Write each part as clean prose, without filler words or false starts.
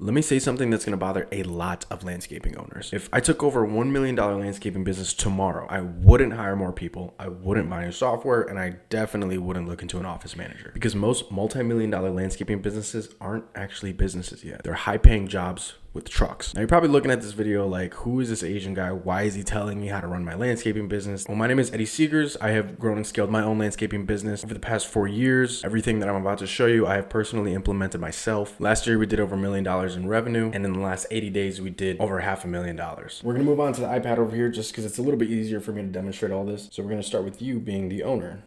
Let me say something that's going to bother a lot of landscaping owners. If I took over a $1 million landscaping business tomorrow, I wouldn't hire more people, I wouldn't buy new software, and I definitely wouldn't look into an office manager, because most multi-million-dollar landscaping businesses aren't actually businesses yet. They're high-paying jobs with trucks. Now you're probably looking at this video like, who is this Asian guy? Why is he telling me how to run my landscaping business? Well, my name is Eddie Seegers. I have grown and scaled my own landscaping business over the past 4 years. Everything that I'm about to show you, I have personally implemented myself. Last year, we did over $1 million in revenue. And in the last 80 days, we did over $500,000. We're gonna move on to the iPad over here just because it's a little bit easier for me to demonstrate all this. So we're gonna start with you being the owner.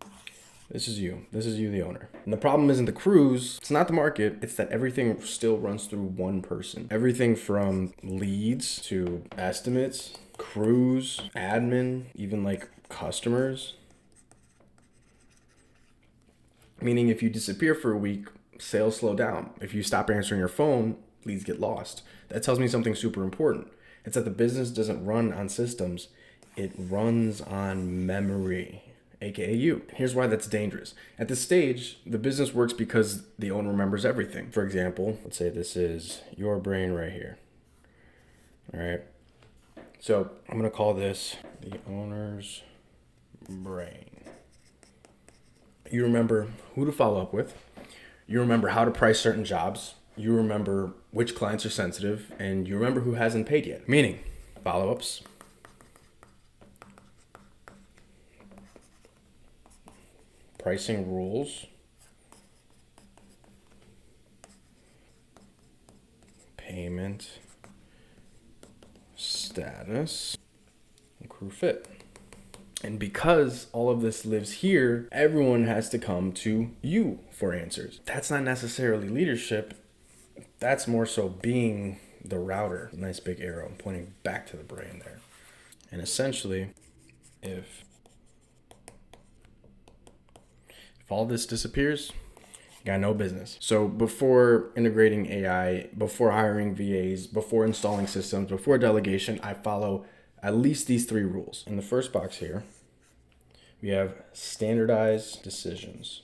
This is you, the owner. And the problem isn't the crews, it's not the market, it's that everything still runs through one person. Everything from leads to estimates, crews, admin, even like customers. Meaning if you disappear for a week, sales slow down. If you stop answering your phone, leads get lost. That tells me something super important. It's that the business doesn't run on systems, it runs on memory. AKA you. Here's why that's dangerous. At this stage, the business works because the owner remembers everything. For example, let's say this is your brain right here. All right. So I'm going to call this the owner's brain. You remember who to follow up with. You remember how to price certain jobs. You remember which clients are sensitive, and you remember who hasn't paid yet. Meaning follow-ups, pricing rules, payment status, and crew fit. And because all of this lives here, everyone has to come to you for answers. That's not necessarily leadership. That's more so being the router. Nice big arrow pointing back to the brain there. And essentially, if all this disappears, you got no business. So before integrating AI, before hiring VAs, before installing systems, before delegation, I follow at least these 3 rules. In the first box here, we have standardized decisions.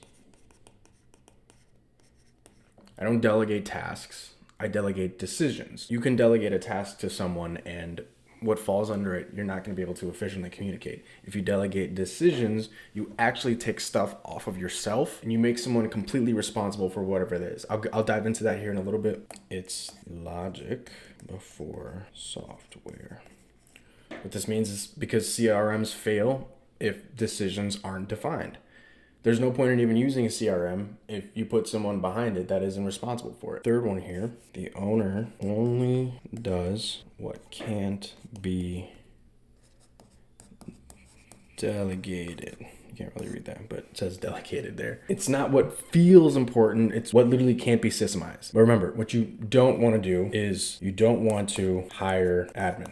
I don't delegate tasks, I delegate decisions. You can delegate a task to someone and what falls under it, you're not going to be able to efficiently communicate. If you delegate decisions, you actually take stuff off of yourself and you make someone completely responsible for whatever it is. I'll dive into that here in a little bit. It's logic before software. What this means is because CRMs fail if decisions aren't defined. There's no point in even using a CRM if you put someone behind it that isn't responsible for it. Third one here, the owner only does what can't be delegated. You can't really read that, but it says delegated there. It's not what feels important, it's what literally can't be systemized. But remember, what you don't want to do is you don't want to hire admin.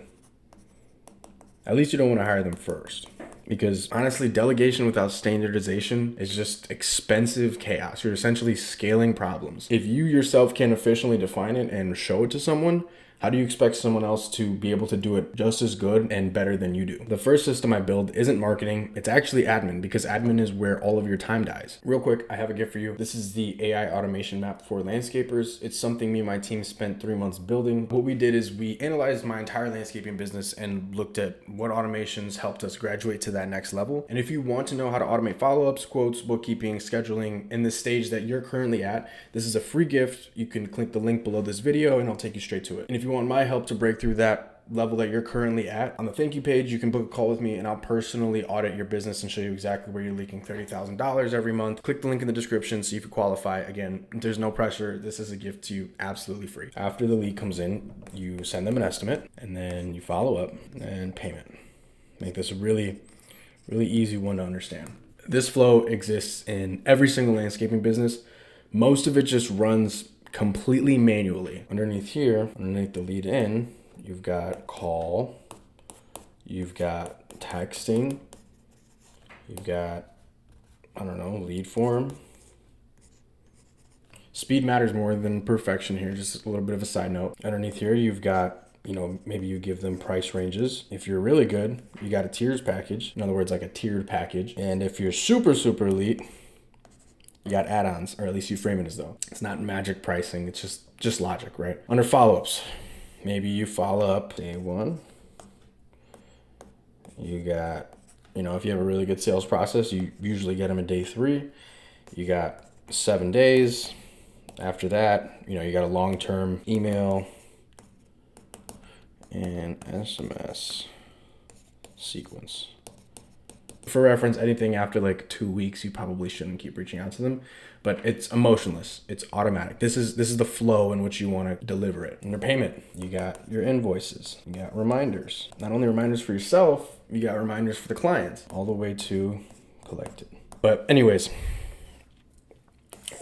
At least you don't want to hire them first. Because honestly, delegation without standardization is just expensive chaos. You're essentially scaling problems. If you yourself can't efficiently define it and show it to someone, how do you expect someone else to be able to do it just as good and better than you do? The first system I build isn't marketing, it's actually admin, because admin is where all of your time dies. Real quick, I have a gift for you. This is the AI automation map for landscapers. It's something me and my team spent 3 months building. What we did is we analyzed my entire landscaping business and looked at what automations helped us graduate to that next level. And if you want to know how to automate follow-ups, quotes, bookkeeping, scheduling in the stage that you're currently at, this is a free gift. You can click the link below this video and I'll take you straight to it. And if you want my help to break through that level that you're currently at, on the thank you page, you can book a call with me and I'll personally audit your business and show you exactly where you're leaking $30,000 every month. Click the link in the description, see if you qualify. Again, there's no pressure. This is a gift to you, absolutely free. After the lead comes in, you send them an estimate and then you follow up and payment. Make this a really easy one to understand. This flow exists in every single landscaping business. Most of it just runs completely manually. Underneath here, underneath the lead in, you've got call, you've got texting, you've got, lead form. Speed matters more than perfection here, just a little bit of a side note. Underneath here, you've got, maybe you give them price ranges. If you're really good, you got a tiers package. In other words, like a tiered package. And if you're super elite, You got add-ons, or at least you frame it as though. It's not magic pricing, it's just logic, right? Under follow-ups, maybe you follow up day one. You got, if you have a really good sales process, you usually get them in day 3. You got 7 days. After that, you got a long-term email and SMS sequence. For reference, anything after like 2 weeks, you probably shouldn't keep reaching out to them, but it's emotionless. It's automatic. This is the flow in which you want to deliver it. Under payment, you got your invoices, you got reminders. Not only reminders for yourself, you got reminders for the client, all the way to collected. But anyways,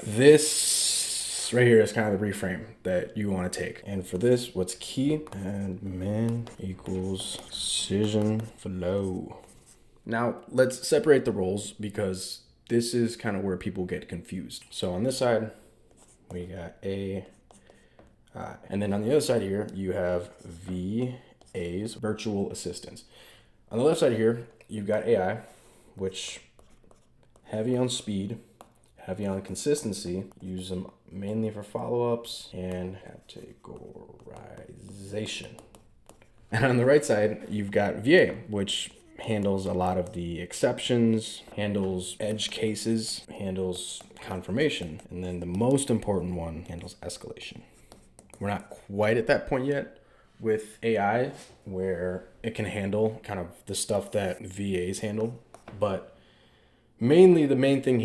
this right here is kind of the reframe that you want to take. And for this, what's key? Admin equals decision flow. Now, let's separate the roles because this is kind of where people get confused. So on this side, we got AI. And then on the other side here, you have VAs, virtual assistants. On the left side here, you've got AI, which heavy on speed, heavy on consistency, use them mainly for follow-ups and categorization. And on the right side, you've got VA, which handles a lot of the exceptions, handles edge cases, handles confirmation, and then the most important one handles escalation. We're not quite at that point yet with AI where it can handle kind of the stuff that VAs handle, but mainly the main thing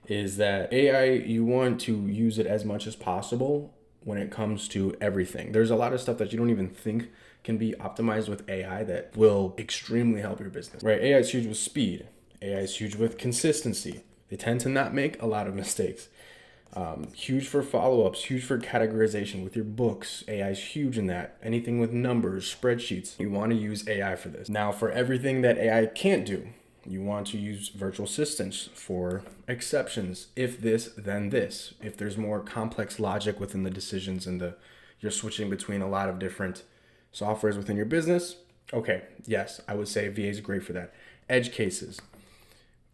is that AI, you want to use it as much as possible when it comes to everything. There's a lot of stuff that you don't even think can be optimized with AI that will extremely help your business, right? AI is huge with speed. AI is huge with consistency. They tend to not make a lot of mistakes. Huge for follow-ups, huge for categorization with your books. AI is huge in that. Anything with numbers, spreadsheets, you want to use AI for this. Now, for everything that AI can't do, you want to use virtual assistants for exceptions. If this, then this. If there's more complex logic within the decisions and you're switching between a lot of different softwares within your business, okay, yes, I would say VA is great for that. Edge cases.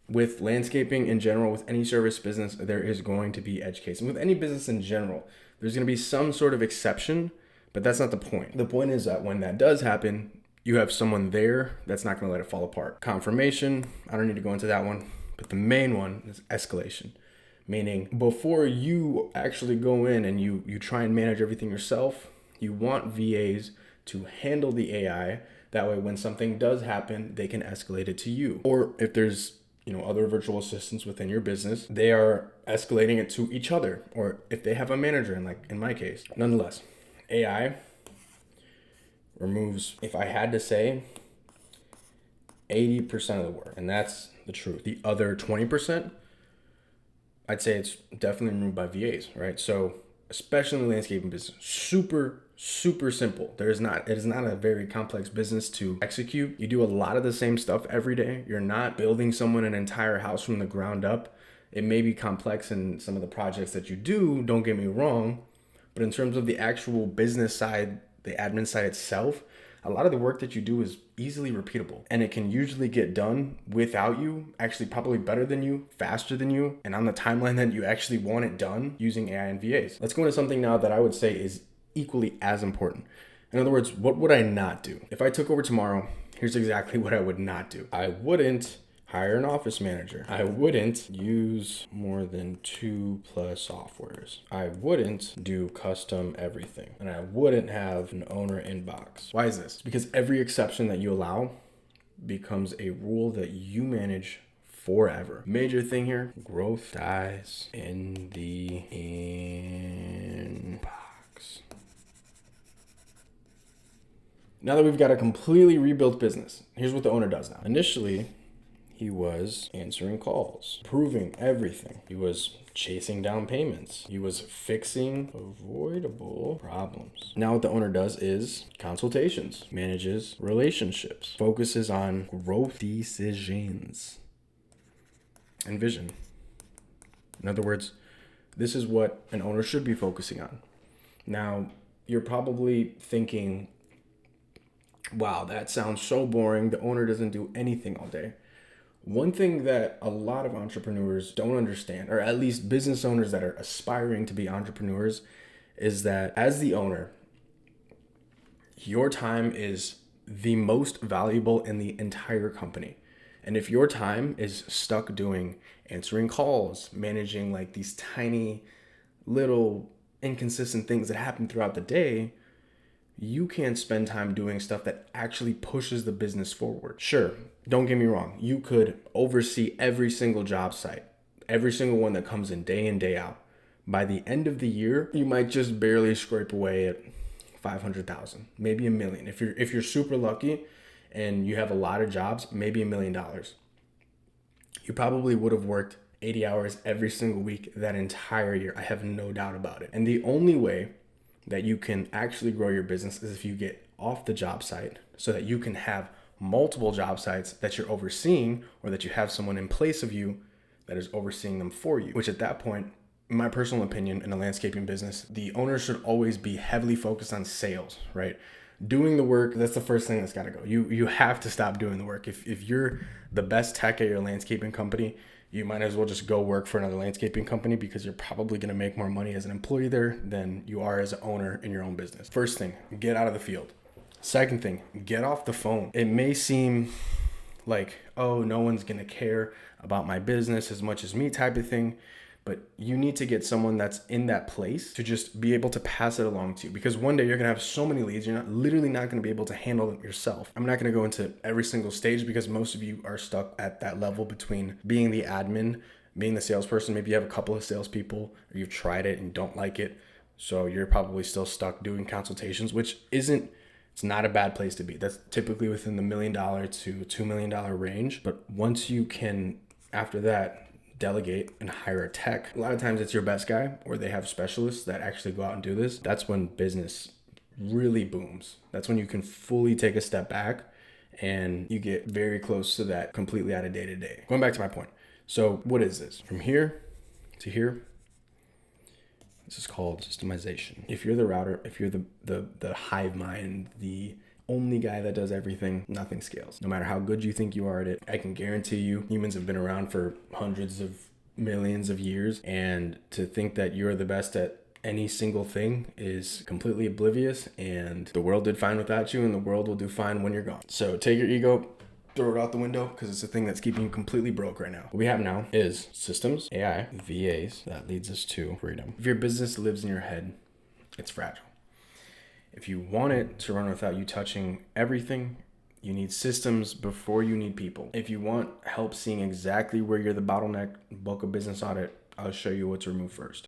With landscaping in general, with any service business, there is going to be edge cases. With any business in general, there's going to be some sort of exception, but that's not the point. The point is that when that does happen, you have someone there that's not going to let it fall apart. Confirmation, I don't need to go into that one, but the main one is escalation. Meaning before you actually go in and you try and manage everything yourself, you want VAs to handle the AI. That way, when something does happen, they can escalate it to you. Or if there's other virtual assistants within your business, they are escalating it to each other. Or if they have a manager, in my case. Nonetheless, AI removes, if I had to say, 80% of the work. And that's the truth. The other 20%, I'd say it's definitely removed by VAs, right? So especially in the landscaping business, super simple. It is not a very complex business to execute. You do a lot of the same stuff every day. You're not building someone an entire house from the ground up. It may be complex in some of the projects that you do, don't get me wrong, but in terms of the actual business side, the admin side itself, a lot of the work that you do is easily repeatable, and it can usually get done without you, actually probably better than you, faster than you, and on the timeline that you actually want it done using AI and VAs. Let's go into something now that I would say is equally as important. In other words, what would I not do? If I took over tomorrow, here's exactly what I would not do. I wouldn't hire an office manager. I wouldn't use more than 2+ softwares. I wouldn't do custom everything. And I wouldn't have an owner inbox. Why is this? Because every exception that you allow becomes a rule that you manage forever. Major thing here, growth dies in the inbox. Now that we've got a completely rebuilt business, here's what the owner does now. Initially, he was answering calls, approving everything. He was chasing down payments. He was fixing avoidable problems. Now what the owner does is consultations, manages relationships, focuses on growth decisions and vision. In other words, this is what an owner should be focusing on. Now, you're probably thinking, wow, that sounds so boring. The owner doesn't do anything all day. One thing that a lot of entrepreneurs don't understand, or at least business owners that are aspiring to be entrepreneurs, is that as the owner, your time is the most valuable in the entire company. And if your time is stuck doing answering calls, managing like these tiny little inconsistent things that happen throughout the day, you can't spend time doing stuff that actually pushes the business forward. Sure, don't get me wrong. You could oversee every single job site, every single one that comes in, day out. By the end of the year, you might just barely scrape away at 500,000, maybe $1 million. If you're super lucky and you have a lot of jobs, maybe $1 million. You probably would have worked 80 hours every single week that entire year. I have no doubt about it. And the only way that you can actually grow your business is if you get off the job site so that you can have multiple job sites that you're overseeing, or that you have someone in place of you that is overseeing them for you, which at that point, in my personal opinion, in a landscaping business, the owner should always be heavily focused on sales, right? Doing the work, that's the first thing that's got to go. You have to stop doing the work. If you're the best tech at your landscaping company, you might as well just go work for another landscaping company, because you're probably going to make more money as an employee there than you are as an owner in your own business. First thing, get out of the field. Second thing, get off the phone. It may seem like, oh, no one's going to care about my business as much as me type of thing. But you need to get someone that's in that place to just be able to pass it along to you, because one day you're going to have so many leads, you're literally not going to be able to handle them yourself. I'm not going to go into every single stage, because most of you are stuck at that level between being the admin, being the salesperson. Maybe you have a couple of salespeople, or you've tried it and don't like it. So you're probably still stuck doing consultations, which it's not a bad place to be. That's typically within the $1 million to $2 million range. But once you can, after that, delegate and hire a tech, a lot of times it's your best guy, or they have specialists that actually go out and do this. That's when business really booms. That's when you can fully take a step back and you get very close to that completely out of day to day. Going back to my point. So what is this? From here to here, this is called systemization. If you're the router, if you're the hive mind, the only guy that does everything, nothing scales. No matter how good you think you are at it, I can guarantee you humans have been around for hundreds of millions of years, and to think that you're the best at any single thing is completely oblivious, and the world did fine without you, and the world will do fine when you're gone. So take your ego, throw it out the window, because it's the thing that's keeping you completely broke right now. What we have now is systems, AI, VAs. That leads us to freedom. If your business lives in your head, it's fragile. If you want it to run without you touching everything, you need systems before you need people. If you want help seeing exactly where you're the bottleneck, book a business audit. I'll show you what to remove first.